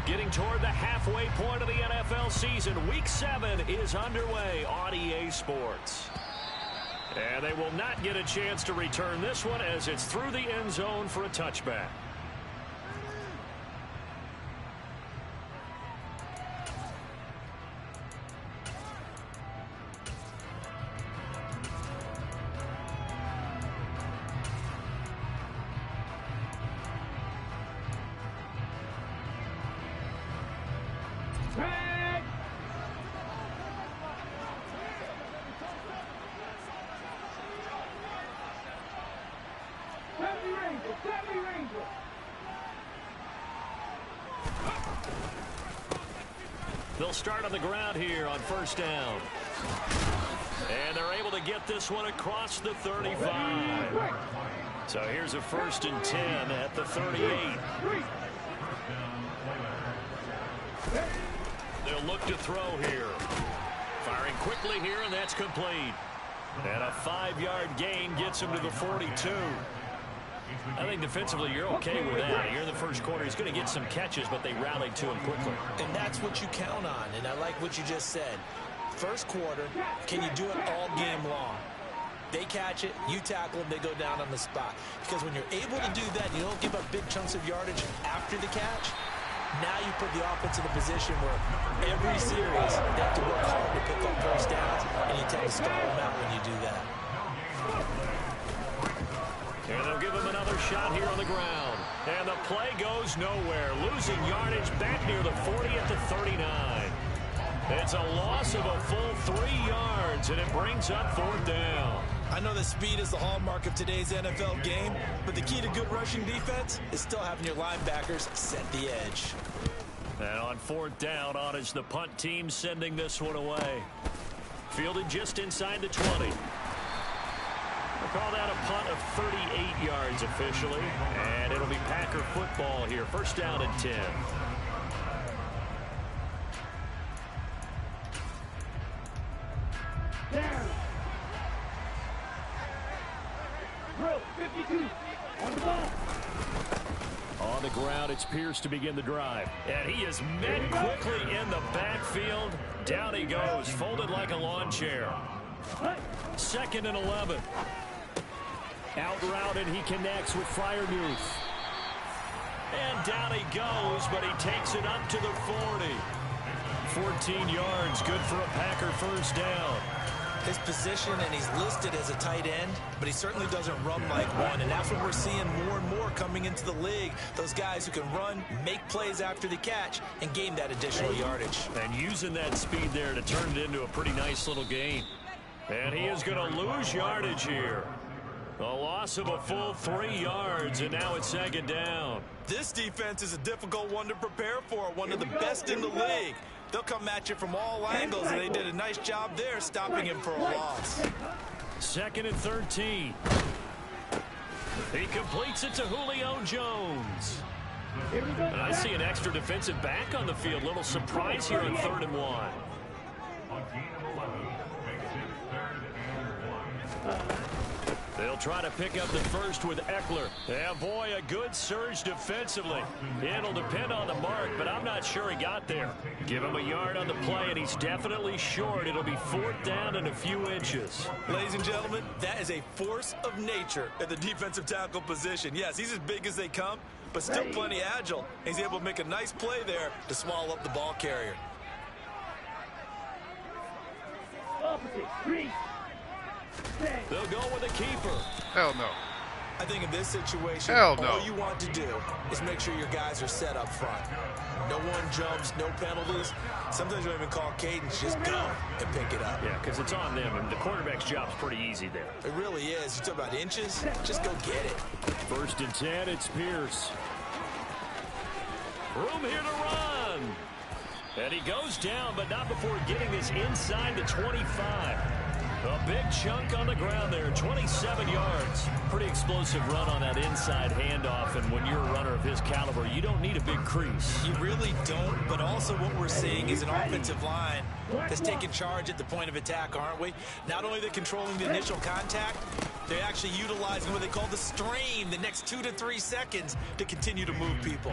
Getting toward the halfway point of the NFL season. Week 7 is underway on EA Sports. And they will not get a chance to return this one as it's through the end zone for a touchback. They'll start on the ground here on first down. And they're able to get this one across the 35. So here's a 1st and 10 at the 38. They'll look to throw here. Firing quickly here, and that's complete. And a 5-yard gain gets him to the 42. I think defensively you're okay with that. Here in the first quarter, he's going to get some catches, but they rallied to him quickly. And that's what you count on, and I like what you just said. First quarter, can you do it all game long? They catch it, you tackle them, they go down on the spot. Because when you're able to do that, you don't give up big chunks of yardage after the catch, now you put the offense in a position where every series they have to work hard to pick up first downs, and you tend to stall them out when you do that. And they'll give him another shot here on the ground. And the play goes nowhere. Losing yardage back near the 40 at the 39. It's a loss of a full 3 yards, and it brings up 4th down. I know that speed is the hallmark of today's NFL game, but the key to good rushing defense is still having your linebackers set the edge. And on 4th down, on is the punt team sending this one away. Fielded just inside the 20. We'll call that a punt of 38 yards officially, and it'll be Packer football here. 1st down and 10. Down. Drill 52 on the ball. On the ground, it's Pierce to begin the drive. And he is met quickly in the backfield. Down he goes, folded like a lawn chair. 2nd and 11. Out route, and he connects with Freiermuth. And down he goes, but he takes it up to the 40. 14 yards, good for a Packer 1st down. His position, and he's listed as a tight end, but he certainly doesn't run like one, and that's what we're seeing more and more coming into the league. Those guys who can run, make plays after the catch, and gain that additional yardage. And using that speed there to turn it into a pretty nice little gain. And he is going to lose yardage here. A loss of a full 3 yards, and now it's 2nd down. This defense is a difficult one to prepare for, one of the best in the league. They'll come at you from all angles, and they did a nice job there stopping him for a loss. 2nd and 13. He completes it to Julio Jones. And I see an extra defensive back on the field. Little surprise here on 3rd and 1. They'll try to pick up the first with Eckler. And boy, a good surge defensively. It'll depend on the mark, but I'm not sure he got there. Give him a yard on the play, and he's definitely short. It'll be 4th down and a few inches. Ladies and gentlemen, that is a force of nature at the defensive tackle position. Yes, he's as big as they come, but still plenty agile. He's able to make a nice play there to swallow up the ball carrier. Opposite. 3. They'll go with a keeper. Hell no. I think in this situation, Hell no. all you want to do is make sure your guys are set up front. No one jumps, no penalties. Sometimes you don't even call cadence, just go and pick it up. Yeah, because it's on them, and the quarterback's job's pretty easy there. It really is. You talk about inches, just go get it. 1st and 10, it's Pierce. Room here to run. And he goes down, but not before getting this inside the 25. A big chunk on the ground there, 27 yards. Pretty explosive run on that inside handoff, and when you're a runner of his caliber, you don't need a big crease. You really don't, but also what we're seeing is an offensive line that's taking charge at the point of attack, aren't we? Not only are they controlling the initial contact, They actually utilize what they call the strain, the next 2 to 3 seconds to continue to move people.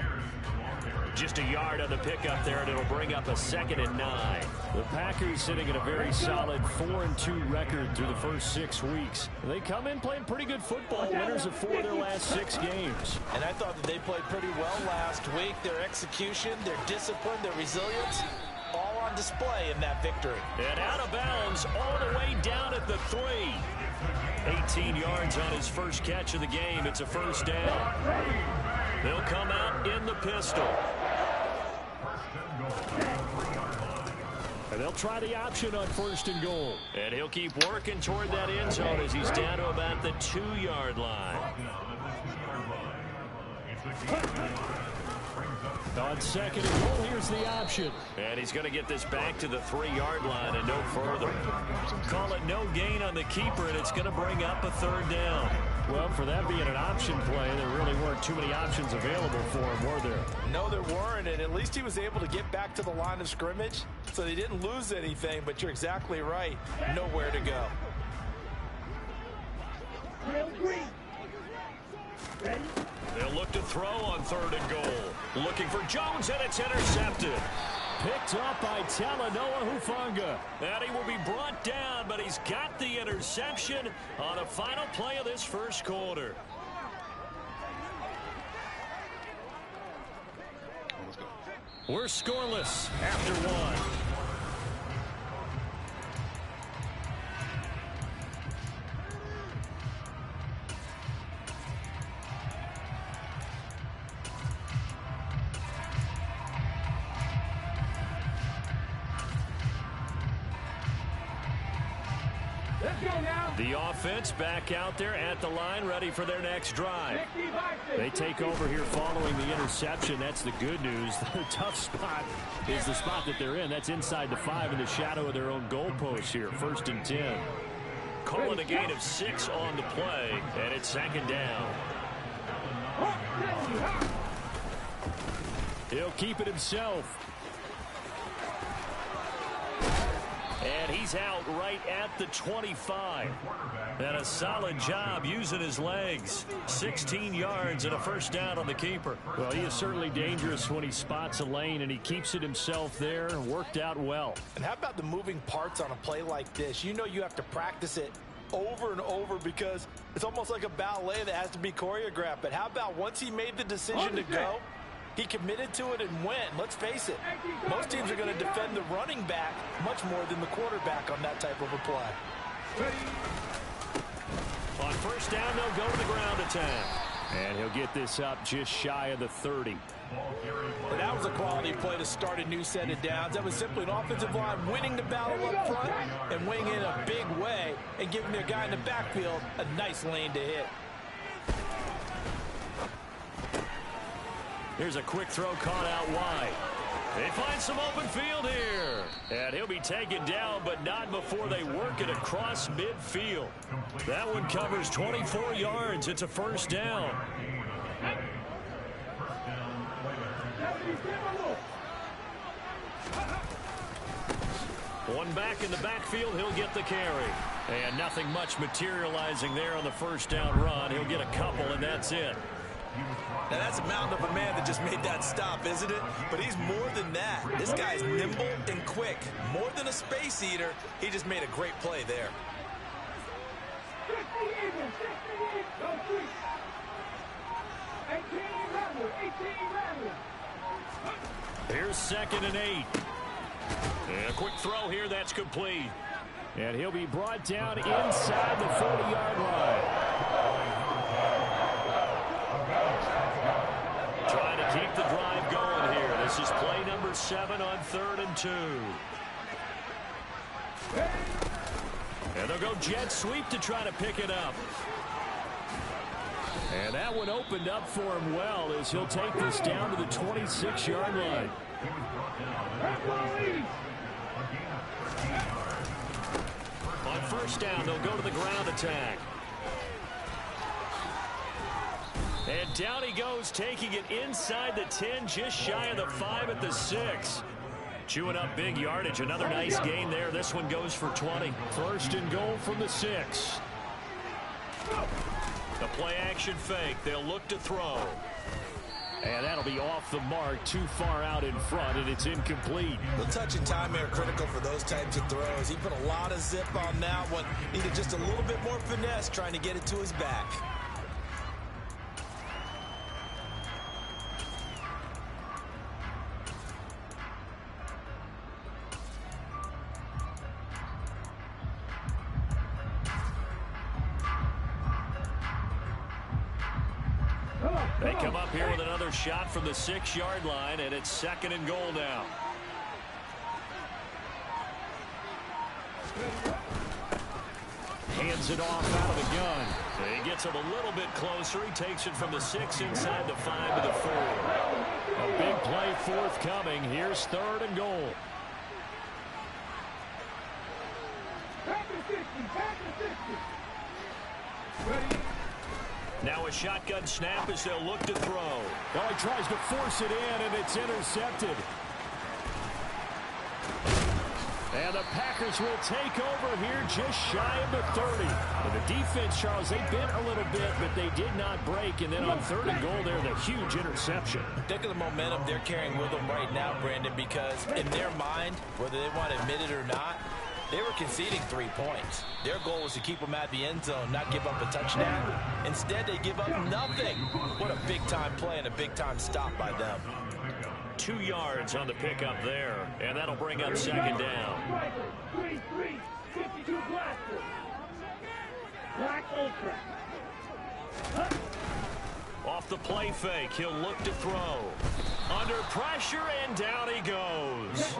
Just a yard on the pickup there, and it'll bring up a 2nd and 9. The Packers sitting at a very solid 4-2 record through the first 6 weeks. They come in playing pretty good football, winners of 4 of their last 6 games. And I thought that they played pretty well last week. Their execution, their discipline, their resilience, all on display in that victory. And out of bounds all the way down at the 3. 18 yards on his first catch of the game. It's a first down. They'll come out in the pistol. And they'll try the option on 1st and goal. And he'll keep working toward that end zone as he's down to about the 2-yard line. On 2nd and goal, here's the option. And he's going to get this back to the 3-yard line and no further. Call it no gain on the keeper, and it's going to bring up a 3rd down. Well, for that being an option play, there really weren't too many options available for him, were there? No, there weren't, and at least he was able to get back to the line of scrimmage, so they didn't lose anything, but you're exactly right. Nowhere to go. They'll look to throw on 3rd and goal. Looking for Jones, and it's intercepted. Picked up by Talanoa Hufanga. And he will be brought down, but he's got the interception on the final play of this first quarter. We're scoreless after 1. The offense back out there at the line, ready for their next drive. They take over here following the interception. That's the good news. The tough spot is the spot that they're in. That's inside the 5 in the shadow of their own goalpost here. 1st and 10. Call it a gain of 6 on the play, and it's 2nd down. He'll keep it himself. And he's out right at the 25. And a solid job using his legs. 16 yards and a first down on the keeper. Well, he is certainly dangerous when he spots a lane, and he keeps it himself there. Worked out well. And how about the moving parts on a play like this? You know you have to practice it over and over because it's almost like a ballet that has to be choreographed. But how about once he made the decision to go, he committed to it and went. Let's face it, most teams are going to defend the running back much more than the quarterback on that type of a play. On 1st down, they'll go to the ground attack. And he'll get this up just shy of the 30. But that was a quality play to start a new set of downs. That was simply an offensive line winning the battle up front and winning in a big way and giving their guy in the backfield a nice lane to hit. Here's a quick throw caught out wide. They find some open field here. And he'll be taken down, but not before they work it across midfield. That one covers 24 yards. It's a 1st down. One back in the backfield, he'll get the carry. And nothing much materializing there on the 1st down run. He'll get a couple, and that's it. Now, that's a mountain of a man that just made that stop, isn't it? But he's more than that. This guy's nimble and quick. More than a space eater, he just made a great play there. Here's 2nd and 8. And a quick throw here, that's complete. And he'll be brought down inside the 40-yard line. Trying to keep the drive going here. This is play number 7 on 3rd and 2. And they'll go jet sweep to try to pick it up. And that one opened up for him well as he'll take this down to the 26-yard line. On 1st down, they'll go to the ground attack. And down he goes, taking it inside the 10, just shy of the 5 at the 6. Chewing up big yardage. Another nice gain there. This one goes for 20. 1st and goal from the 6. The play action fake. They'll look to throw. And that'll be off the mark, too far out in front, and it's incomplete. The touch and time are critical for those types of throws. He put a lot of zip on that one. Needed just a little bit more finesse trying to get it to his back. They come up here with another shot from the 6-yard line, and it's 2nd and goal now. Hands it off out of the gun. He gets him a little bit closer. He takes it from the 6 inside the 5 to the 4. A big play forthcoming. Here's 3rd and goal. Now a shotgun snap as they'll look to throw. Well, he tries to force it in, and it's intercepted. And the Packers will take over here just shy of the 30. And the defense, Charles, they bent a little bit, but they did not break. And then on 3rd and goal there, the huge interception. Think of the momentum they're carrying with them right now, Brandon, because in their mind, whether they want to admit it or not, they were conceding 3 points. Their goal was to keep them at the end zone, not give up a touchdown. Instead, they give up nothing. What a big-time play and a big-time stop by them. 2 yards on the pickup there, and that'll bring up 2nd down. 3-3, 52 blaster. Black Ultra. Off the play fake, he'll look to throw. Under pressure, and down he goes.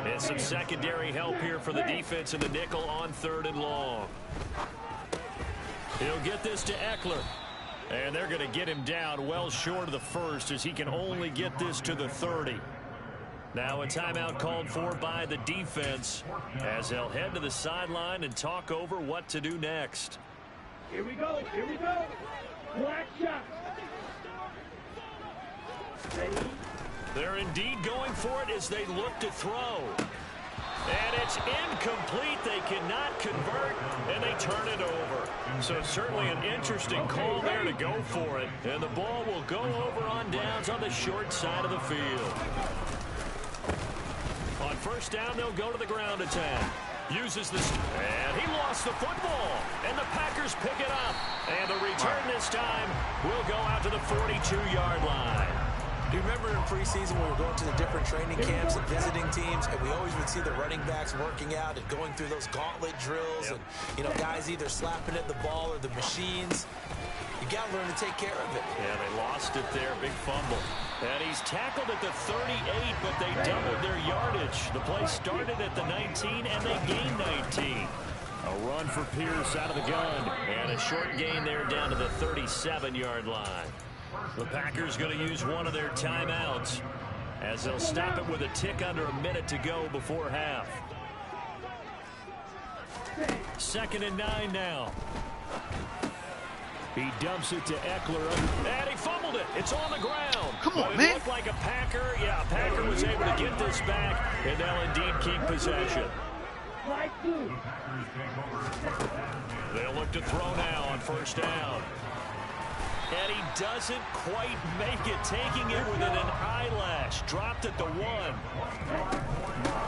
And some secondary help here for the defense in the nickel on 3rd and long. He'll get this to Eckler. And they're going to get him down well short of the 1st as he can only get this to the 30. Now a timeout called for by the defense as they'll head to the sideline and talk over what to do next. Here we go. Here we go. Black shot. They're indeed going for it as they look to throw. And it's incomplete. They cannot convert, and they turn it over. So certainly an interesting call there to go for it. And the ball will go over on downs on the short side of the field. On 1st down, they'll go to the ground attack. Uses this, and he lost the football. And the Packers pick it up. And the return this time will go out to the 42-yard line. Do you remember in preseason when we were going to the different training camps and visiting teams, and we always would see the running backs working out and going through those gauntlet drills, and, you know, guys either slapping at the ball or the machines. You got to learn to take care of it. Yeah, they lost it there. Big fumble. And he's tackled at the 38, but they doubled their yardage. The play started at the 19, and they gained 19. A run for Pierce out of the gun. And a short gain there down to the 37-yard line. The Packers going to use one of their timeouts as they'll stop it with a tick under a minute to go before half. 2nd and 9 now. He dumps it to Eckler, and he fumbled it. It's on the ground. Come on, but man. It looked like a Packer. Yeah, a Packer was able to get this back, and they'll indeed keep possession. They'll look to throw now on 1st down. And he doesn't quite make it, taking it within an eyelash. Dropped at the 1.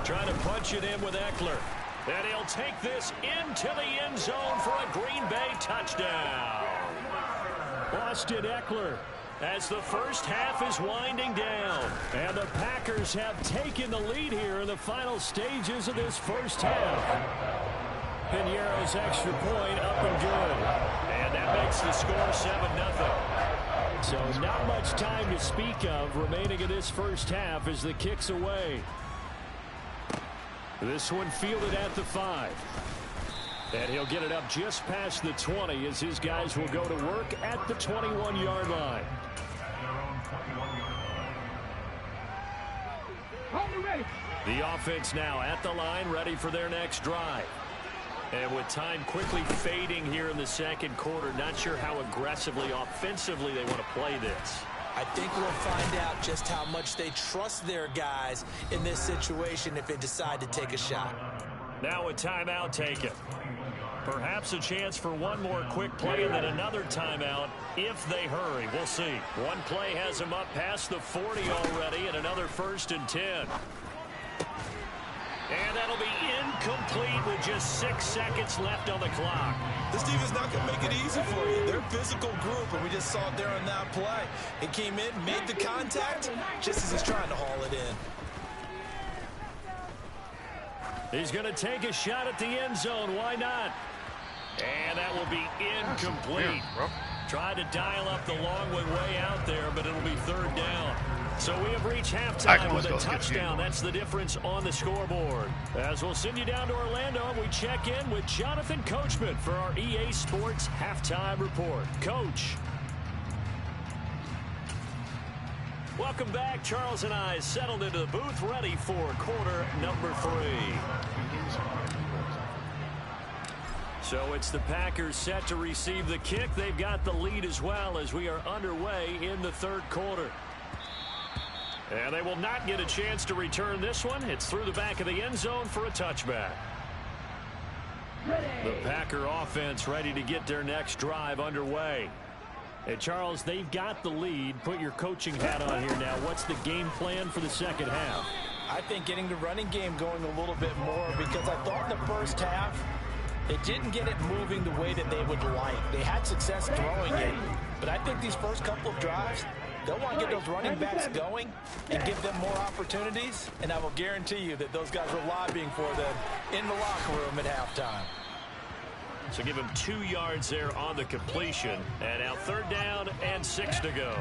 Trying to punch it in with Eckler. And he'll take this into the end zone for a Green Bay touchdown. Austin Eckler as the 1st half is winding down. And the Packers have taken the lead here in the final stages of this 1st half. Piñeiro's extra point up and good. And that makes the score 7-0. So not much time to speak of remaining in this 1st half as the kick's away. This one fielded at the 5. And he'll get it up just past the 20 as his guys will go to work at the 21-yard line. The offense now at the line, ready for their next drive. And with time quickly fading here in the 2nd quarter, not sure how aggressively, offensively they want to play this. I think we'll find out just how much they trust their guys in this situation if they decide to take a shot. Now a timeout taken. Perhaps a chance for one more quick play and then another timeout if they hurry. We'll see. One play has them up past the 40 already, and another 1st and 10. And that'll be incomplete with just 6 seconds left on the clock. This team is not going to make it easy for you. They're a physical group, and we just saw it there on that play. It came in, made the contact, just as he's trying to haul it in. He's going to take a shot at the end zone. Why not? And that will be incomplete. Tried to dial up the long one way out there, but it'll be 3rd down. So we have reached halftime with a touchdown. That's the difference on the scoreboard. As we'll send you down to Orlando, we check in with Jonathan Coachman for our EA Sports Halftime Report. Coach. Welcome back. Charles and I settled into the booth, ready for quarter number 3. So it's the Packers set to receive the kick. They've got the lead as well as we are underway in the 3rd quarter. And they will not get a chance to return this one. It's through the back of the end zone for a touchback. The Packer offense ready to get their next drive underway. And Charles, they've got the lead. Put your coaching hat on here now. What's the game plan for the second half? I think getting the running game going a little bit more, because I thought in the first half they didn't get it moving the way that they would like. They had success throwing it, but I think these first couple of drives, they'll want to get those running backs going and give them more opportunities, and I will guarantee you that those guys were lobbying for them in the locker room at halftime. So give him 2 yards there on the completion. And now 3rd down and 6 to go.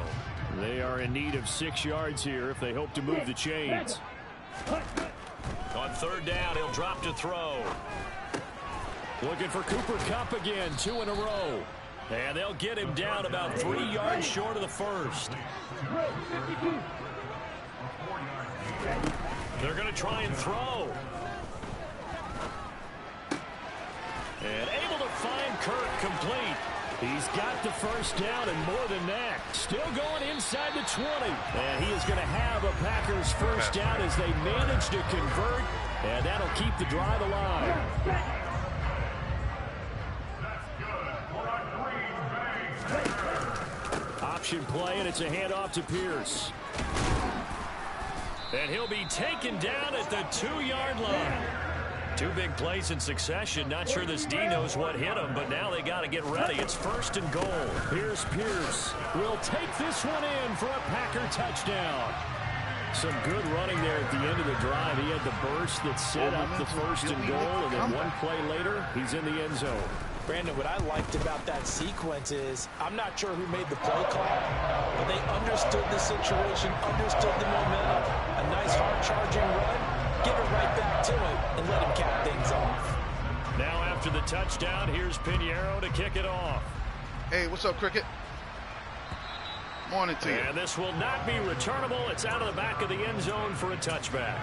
They are in need of 6 yards here if they hope to move the chains. On 3rd down, he'll drop to throw. Looking for Cooper Kupp again, 2 in a row. And they'll get him down about 3 yards short of the 1st. They're going to try and throw. And able to find Kirk complete. He's got the 1st down and more than that. Still going inside the 20. And he is going to have a Packers 1st down as they manage to convert. And that'll keep the drive alive. Option play, and it's a handoff to Pierce. And he'll be taken down at the 2-yard line. 2 big plays in succession. Not sure this D knows what hit him, but now they got to get ready. It's 1st and goal. Here's Pierce. Will take this one in for a Packer touchdown. Some good running there at the end of the drive. He had the burst that set up the 1st and goal, and then 1 play later, he's in the end zone. Brandon, what I liked about that sequence is I'm not sure who made the play call, but they understood the situation, understood the momentum, a nice hard-charging run, give it right back to him, and let him cap things off. Now after the touchdown, here's Pinheiro to kick it off. Hey, what's up, Cricket? Morning to you. And this will not be returnable. It's out of the back of the end zone for a touchback.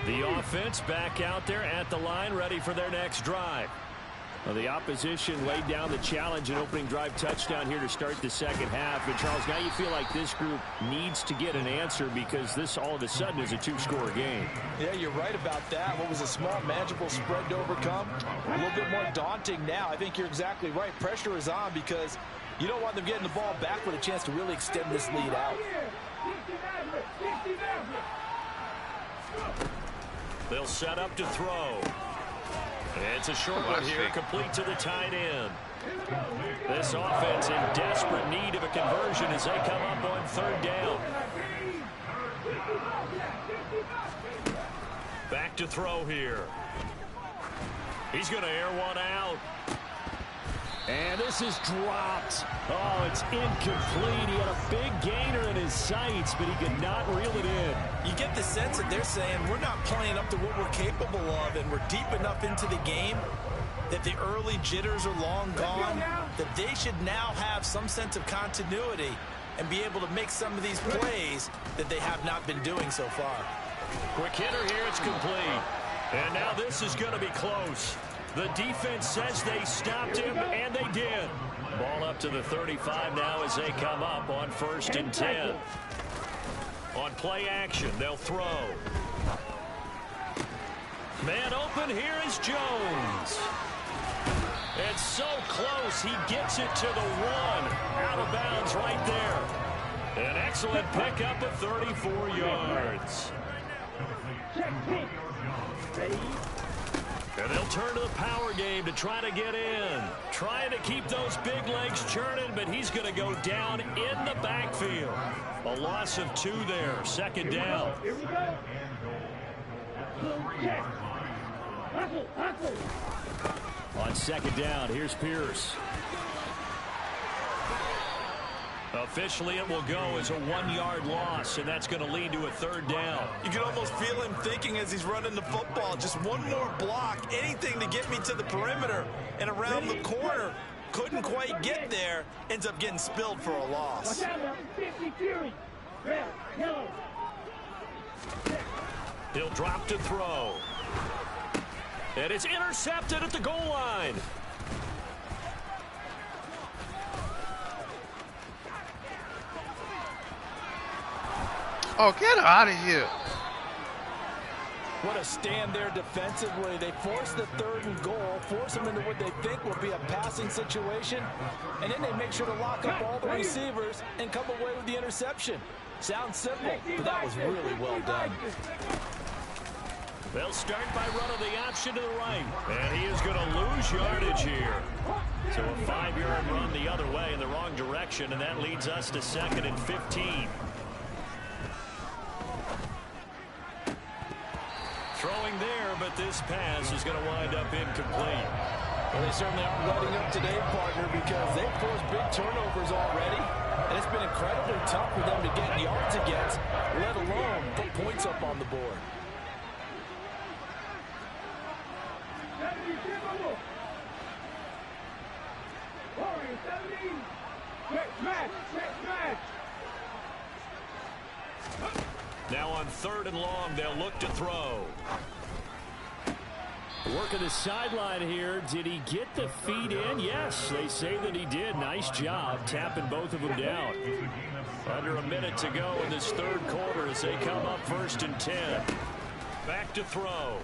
The offense back out there at the line, ready for their next drive. Well, the opposition laid down the challenge, an opening drive touchdown here to start the second half. But, Charles, now you feel like this group needs to get an answer because this all of a sudden is a 2-score game. Yeah, you're right about that. What was a small, manageable spread to overcome, a little bit more daunting now. I think you're exactly right. Pressure is on because you don't want them getting the ball back with a chance to really extend this lead out. They'll set up to throw. It's a short one here, complete to the tight end. This offense in desperate need of a conversion as they come up on 3rd down. Back to throw here. He's going to air one out. And this is dropped. Oh, it's incomplete. He had a big gainer in his sights, but he could not reel it in. You get the sense that they're saying we're not playing up to what we're capable of, and we're deep enough into the game that the early jitters are long gone, that they should now have some sense of continuity and be able to make some of these plays that they have not been doing so far. Quick hitter here, it's complete. And now this is going to be close. The defense says they stopped him, and they did. Ball up to the 35 now as they come up on 1st and 10. On play action, they'll throw. Man open, here is Jones. It's so close, he gets it to the 1. Out of bounds right there. An excellent pickup of 34 yards. And they'll turn to the power game to try to get in. Trying to keep those big legs churning, but he's going to go down in the backfield. A loss of 2 there, 2nd down. Here we go. Check. Hustle. On 2nd down, here's Pierce. Officially, it will go as a 1-yard loss, and that's going to lead to a 3rd down. You can almost feel him thinking as he's running the football. Just one more block, anything to get me to the perimeter and around the corner. Couldn't quite get there. Ends up getting spilled for a loss. Watch out, 50 Fury. Red, yellow. He'll drop to throw. And it's intercepted at the goal line. Oh, get out of here. What a stand there defensively. They force the 3rd and goal, force them into what they think will be a passing situation, and then they make sure to lock up all the receivers and come away with the interception. Sounds simple, but that was really well done. They'll start by running the option to the right. And he is going to lose yardage here. So a 5-yard run the other way in the wrong direction, and that leads us to 2nd and 15. Throwing there, but this pass is going to wind up incomplete. Well, they certainly aren't letting up today, partner, because they've forced big turnovers already. And it's been incredibly tough for them to get yards against, let alone put points up on the board. Now on 3rd and long, they'll look to throw. Working the sideline here. Did he get the feet in? Yes, they say that he did. Nice job tapping both of them down. Under a minute to go in this 3rd quarter as they come up 1st and 10. Back to throw.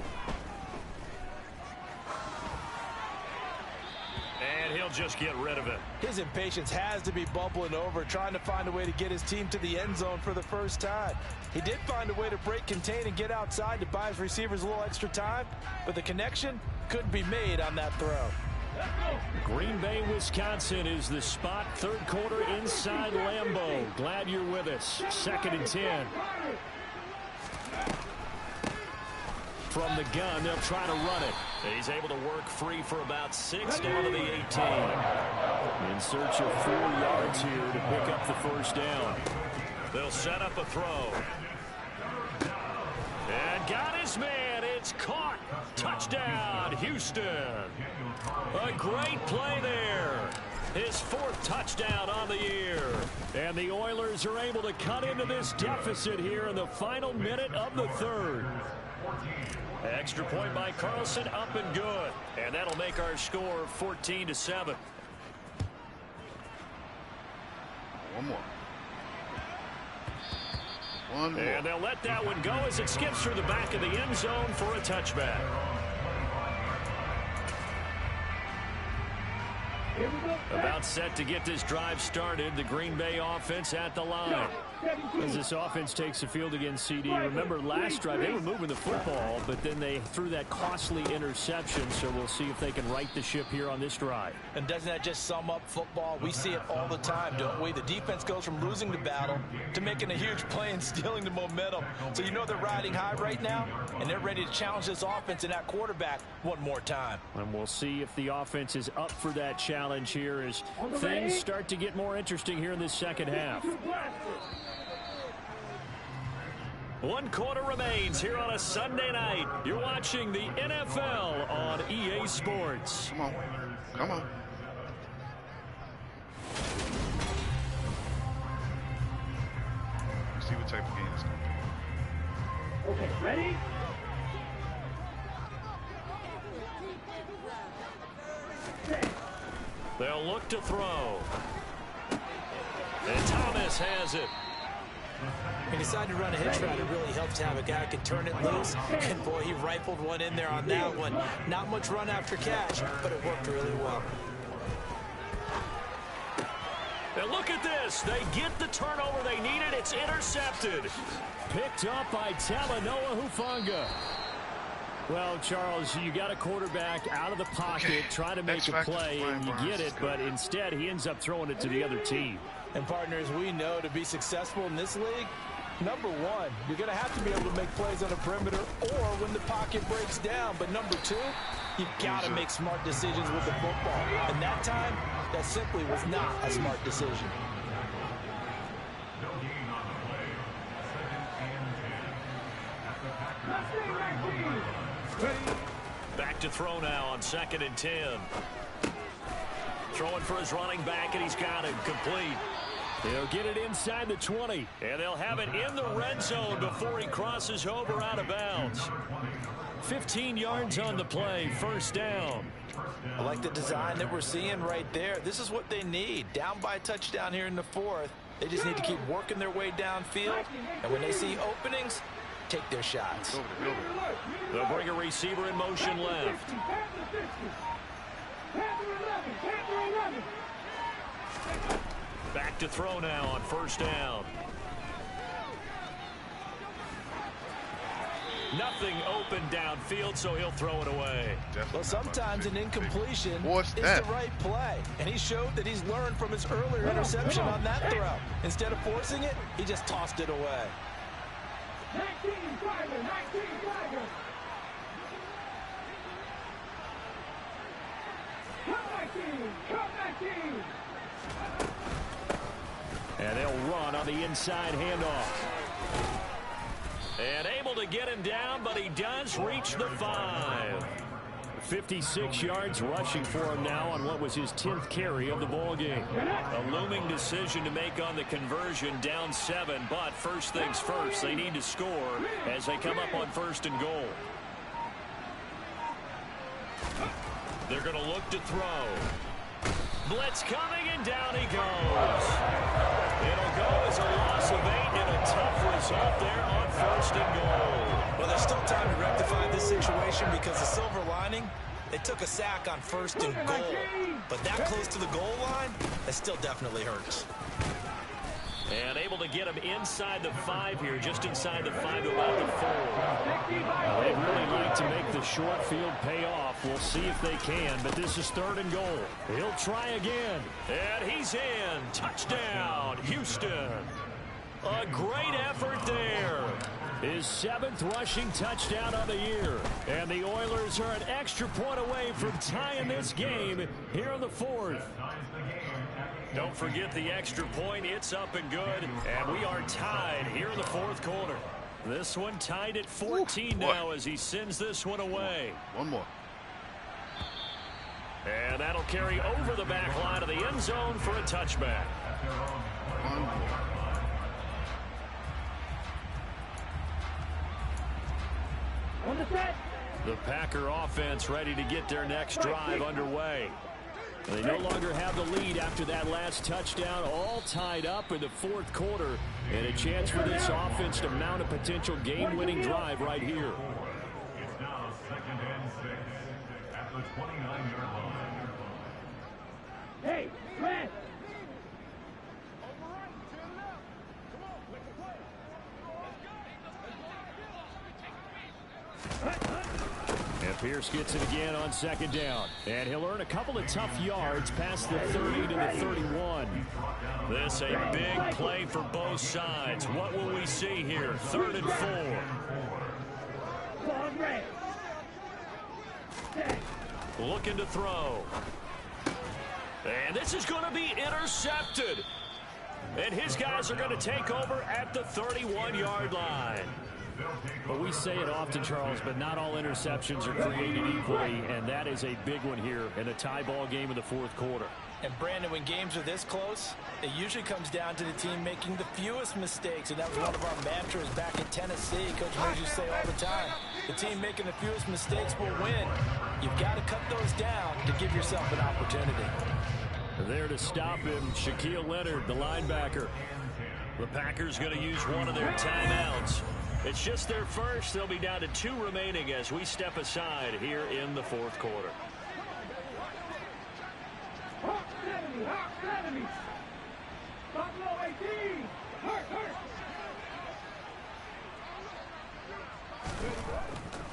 And he'll just get rid of it. His impatience has to be bubbling over, trying to find a way to get his team to the end zone for the first time. He did find a way to break, contain, and get outside to buy his receivers a little extra time, but the connection couldn't be made on that throw. Green Bay, Wisconsin is the spot. 3rd quarter inside Lambeau. Glad you're with us. 2nd and 10. From the gun, they'll try to run it. He's able to work free for about 6 down to the 18. In search of 4 yards here to pick up the 1st down. They'll set up a throw. And got his man. It's caught. Touchdown, Houston. A great play there. His 4th touchdown on the year. And the Oilers are able to cut into this deficit here in the final minute of the 3rd. Extra point by Carlson, up and good. And that'll make our score 14-7. One more. One more. And they'll let that one go as it skips through the back of the end zone for a touchback. About set to get this drive started. The Green Bay offense at the line. As this offense takes the field against CD, remember last drive they were moving the football, but then they threw that costly interception, so we'll see if they can right the ship here on this drive. And doesn't that just sum up football? We see it all the time, don't we? The defense goes from losing the battle to making a huge play and stealing the momentum. So you know they're riding high right now, and they're ready to challenge this offense and that quarterback one more time. And we'll see if the offense is up for that challenge here as things start to get more interesting here in this 2nd half. 1 quarter remains here on a Sunday night. You're watching the NFL on EA Sports. Come on. Come on. Let's see what type of game it's going to be. Okay, ready? They'll look to throw. And Thomas has it. He decided to run a hitch route. It really helps to have a guy who can turn it loose. And, boy, he rifled one in there on that one. Not much run after catch, but it worked really well. And look at this. They get the turnover they needed. It's intercepted. Picked up by Talanoa Hufanga. Well, Charles, you got a quarterback out of the pocket trying to make a play, and you get it, but instead he ends up throwing it to the other team. And, partners, we know to be successful in this league, number one, you're going to have to be able to make plays on the perimeter or when the pocket breaks down. But number two, you've got to make smart decisions with the football. And that time, that simply was not a smart decision. Back to throw now on 2nd and 10. Throwing for his running back, and he's got him complete. They'll get it inside the 20. And they'll have it in the red zone before he crosses over out of bounds. 15 yards on the play, 1st down. I like the design that we're seeing right there. This is what they need. Down by a touchdown here in the 4th. They just need to keep working their way downfield. And when they see openings, take their shots. They'll bring a receiver in motion left. Back to throw now on 1st down. Nothing open downfield, so he'll throw it away. Well, sometimes an incompletion is the right play. And he showed that he's learned from his earlier interception on that throw. Instead of forcing it, he just tossed it away. 19 Tiger, 19 Tiger. Come 19. And they'll run on the inside handoff. And able to get him down, but he does reach the 5. 56 yards rushing for him now on what was his 10th carry of the ball game. A looming decision to make on the conversion, down 7, but first things first, they need to score as they come up on 1st and goal. They're going to look to throw. Blitz coming, and down he goes. It'll go as a loss of 8 and a tough result there on 1st and goal. Well, there's still time to rectify this situation because the silver lining, they took a sack on 1st and goal. But that close to the goal line, that still definitely hurts. And able to get him inside the 5 here, just inside the 5 to about the 4. Well, they'd really like to make the short field pay off. We'll see if they can, but this is 3rd and goal. He'll try again. And he's in. Touchdown, Houston. A great effort there. His 7th rushing touchdown of the year. And the Oilers are an extra point away from tying this game here in the 4th. Don't forget the extra point. It's up and good. And we are tied here in the 4th quarter. This one tied at 14 now as he sends this one away. One more. And that'll carry over the back line of the end zone for a touchback. One more. On the set. The Packer offense ready to get their next drive underway. They no longer have the lead after that last touchdown, all tied up in the 4th quarter, and a chance for this offense to mount a potential game-winning drive right here. It's now 2nd and 6 at the 29-yard line. Hey, Grant. And Pierce gets it again on 2nd down. And he'll earn a couple of tough yards past the 30 to the 31. This a big play for both sides. What will we see here? 3rd and 4. Looking to throw. And this is going to be intercepted. And his guys are going to take over at the 31-yard line. But we say it often, Charles, but not all interceptions are created equally, and that is a big one here in a tie ball game in the 4th quarter. And, Brandon, when games are this close, it usually comes down to the team making the fewest mistakes, and that was one of our mantras back in Tennessee. Coach Murray used to say all the time, the team making the fewest mistakes will win. You've got to cut those down to give yourself an opportunity. There to stop him, Shaquille Leonard, the linebacker. The Packers going to use one of their timeouts. It's just their first. They'll be down to 2 remaining as we step aside here in the fourth quarter.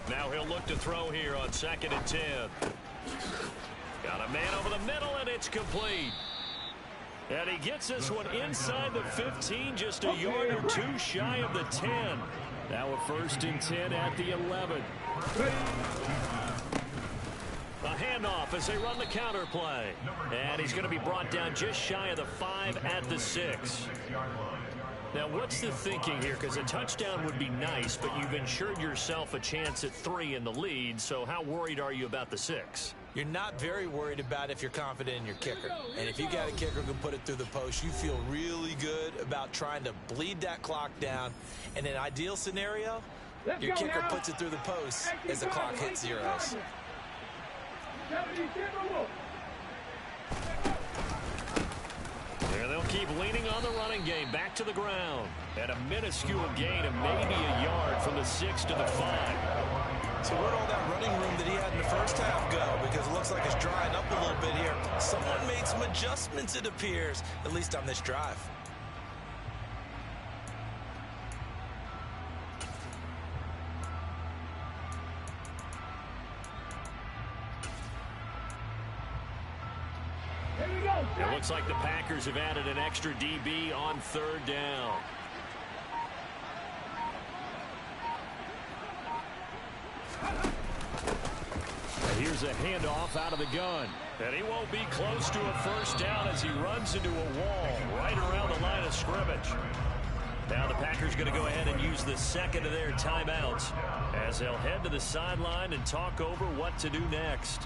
Now he'll look to throw here on 2nd and 10. Got a man over the middle, and it's complete. And he gets this one inside the 15, just a yard or 2 shy of the 10. Now a 1st and 10 at the 11. A handoff as they run the counter play. And he's going to be brought down just shy of the 5 at the 6. Now, what's the thinking here? Because a touchdown would be nice, but you've ensured yourself a chance at 3 in the lead. So how worried are you about the 6? You're not very worried about if you're confident in your kicker. And if you got a kicker who can put it through the post, you feel really good about trying to bleed that clock down. In an ideal scenario, your kicker puts it through the post as the clock hits zeros. There they'll keep leaning on the running game. Back to the ground. At a minuscule gain of maybe a yard from the 6 to the 5. So where'd all that running room that he had in the first half go? Because it looks like it's drying up a little bit here. Someone made some adjustments, it appears, at least on this drive. It looks like the Packers have added an extra DB on 3rd down. And here's a handoff out of the gun. And he won't be close to a 1st down as he runs into a wall right around the line of scrimmage. Now the Packers going to go ahead and use the 2nd of their timeouts as they'll head to the sideline and talk over what to do next.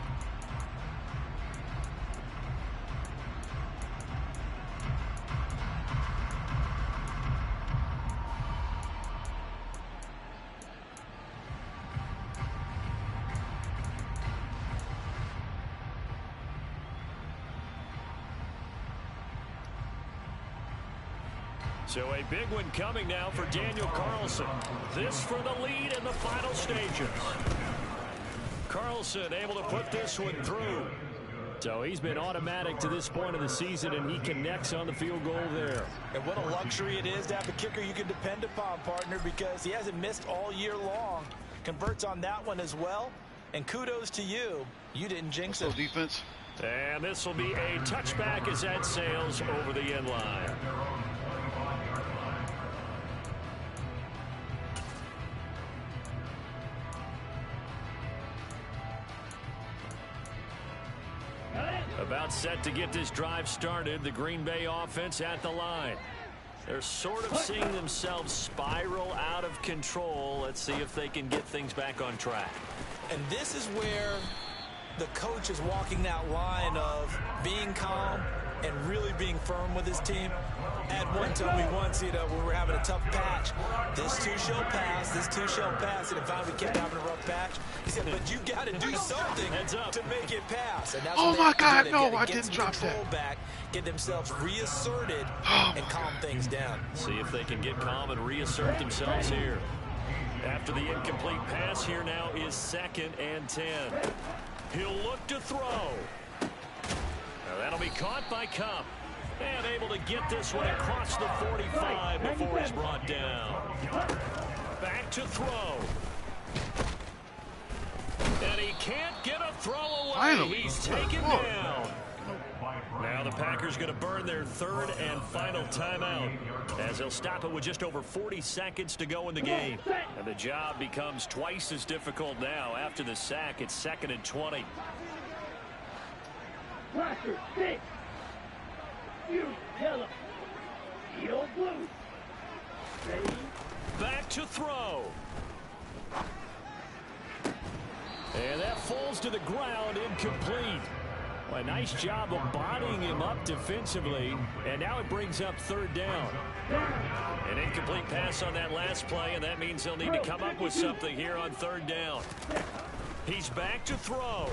So a big one coming now for Daniel Carlson. This for the lead in the final stages. Carlson able to put this one through. So he's been automatic to this point of the season, and he connects on the field goal there. And what a luxury it is to have a kicker you can depend upon, partner, because he hasn't missed all year long. Converts on that one as well. And kudos to you. You didn't jinx it. Defense. And this will be a touchback as that sails over the end line. About set to get this drive started, the Green Bay offense at the line. They're sort of seeing themselves spiral out of control. Let's see if they can get things back on track. And this is where the coach is walking that line of being calm and really being firm with his team. At one time, we once, when we were having a tough patch, this too shall pass, this too shall pass, and finally we kept having a rough patch. He said, but you got to do something to make it pass. And that's oh my God, no, I didn't drop that. Back, get themselves reasserted and calm things down. See if they can get calm and reassert themselves here. After the incomplete pass, here now is 2nd and 10. He'll look to throw. Now that'll be caught by Kupp. And able to get this one across the 45 before he's brought down. Back to throw. And he can't get a throw away. Finally. He's taken down. Now the Packers going to burn their 3rd and final timeout as they'll stop it with just over 40 seconds to go in the game. And the job becomes twice as difficult now. After the sack, it's 2nd and 20. Rocker, 6. You yellow. Yellow blue. Ready? Back to throw. And that falls to the ground, incomplete. Well, a nice job of bodying him up defensively. And now it brings up 3rd down. An incomplete pass on that last play, and that means they'll need to come up with something here on 3rd down. He's back to throw.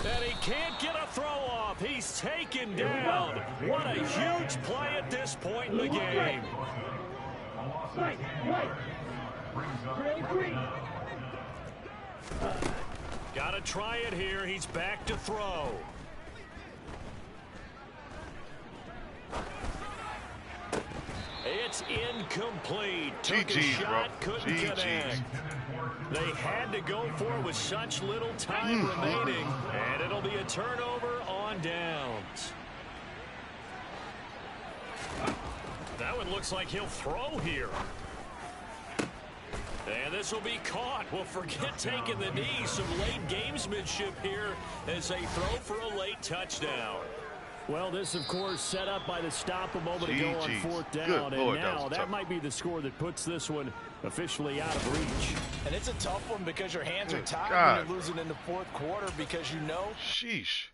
And he can't get a throw off. He's taken down. What a huge play at this point in the game. Got to try it here. He's back to throw. It's incomplete. Took a shot, couldn't connect. They had to go for it with such little time remaining, and it'll be a turnover on downs. That one looks like he'll throw here. And this will be caught. Well, forget taking the knee. Some late gamesmanship here as they throw for a late touchdown. Well, this, of course, set up by the stop a moment ago on 4th down. And now that might be the score that puts this one officially out of reach. And it's a tough one because your hands are tied when you're losing in the 4th quarter because you know. Sheesh.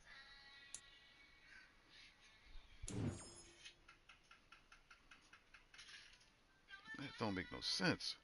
That don't make no sense.